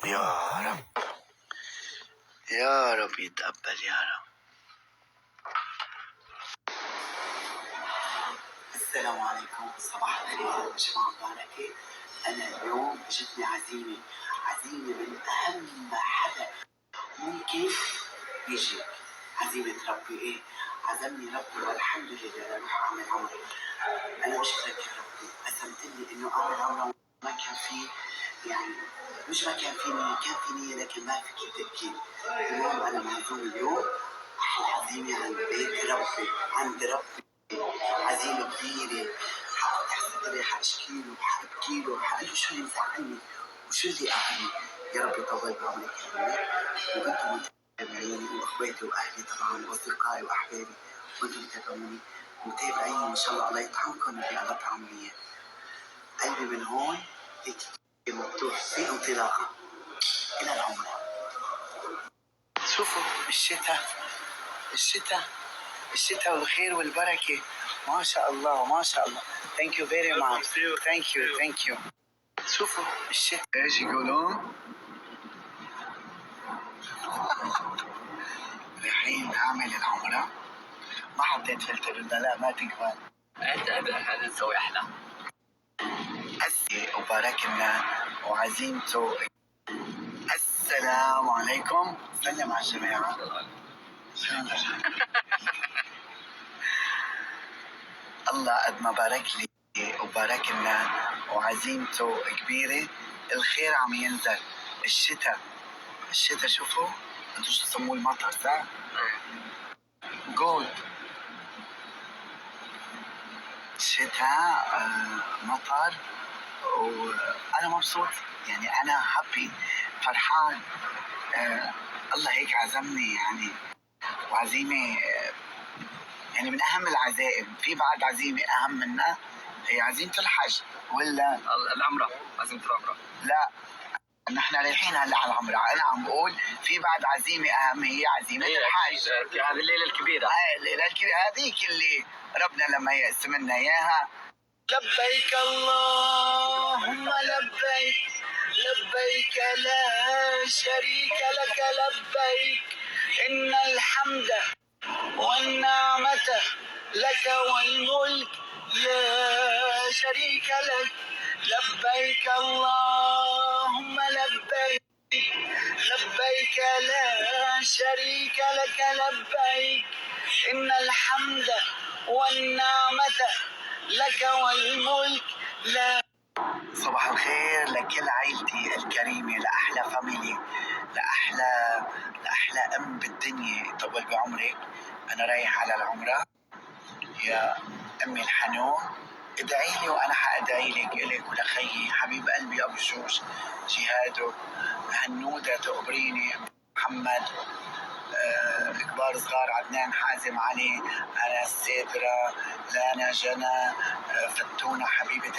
يا رب يا رب يتقبل يا رب. السلام عليكم، صباح الخير يا جماعة مباركة. أنا اليوم جتني عزيمة من أهم حدا ممكن يجي. عزيمة ربي إيه؟ عزمني ربي والحمد لله لروح أعمل عمرة. أنا بشكرك يا ربي، قسمت لي إنه أعمل عمرة ما كان فيه، يعني مش ما كان في نية، كان في نية لكن ما في كيف تبكي. المهم أنا معزوم اليوم، أحلى عزيمة عند بيت ربي، عند ربي، عزيمة كبيرة. حافتح صدري، حاشكيله وحابكيله، حقله شو اللي مزعلني وشو اللي قهرني. يا رب يطول بعمرك يا رب، وانتم متابعيني واخواتي واهلي طبعا واصدقائي واحبابي، وانتم متابعوني متابعين ان شاء الله. الله يطعمكم وفي الله طعم لي. قلبي من هون هيك مفتوح في انطلاقه الى العمره. شوفوا الشتاء والخير والبركه، ما شاء الله ما شاء الله. ثانك يو فيري ماتش، ثانك يو. شوفوا الشتاء ايش يقولون؟ رايحين نعمل العمره. ما حطيت فلتر، لا ما تقبل. هذا نسوي احلى. وبارك لنا وعزيمته. السلام عليكم، سلم على الجماعة. الله قد ما بارك لي وبارك لنا وعزيمته كبيرة. الخير عم ينزل. الشتاء شوفوا انتوا شو تسموه، المطر صح؟ جود شتاء، مطر، وانا مبسوط يعني، انا هابي فرحان. الله هيك عزمني يعني، وعزيمة يعني من أهم العزائم. في بعد عزيمة أهم منها، هي عزيمة الحج ولا العمرة. عزيمة العمرة لا، نحن رايحين هلا على العمرة. أنا عم بقول في بعد عزيمة أهم، هي عزيمة الحج. هذه الليلة الكبيرة، هاي الليلة الكبيرة، هذيك اللي ربنا لما يقسم لنا إياها. لبيك اللهم لبيك، لبيك لا شريك لك لبيك، إن الحمد والنعمة لك والملك لا شريك لك. لبيك اللهم لبيك، لبيك لا شريك لك لبيك، إن الحمد والنعمة لك والملك لا. صباح الخير لكل عائلتي الكريمة، لأحلى فاميلي، لأحلى أم بالدنيا. يطول بعمرك. أنا رايح على العمرة يا أمي الحنون. ادعي لي وأنا حأدعي لك، إلك ولخيي حبيب قلبي أبو الشوش جهاده، هنودة تقبريني، محمد، كبار صغار، عدنان، حازم، علي، أنا السيدرة، لانا، جنى، فتونة حبيبة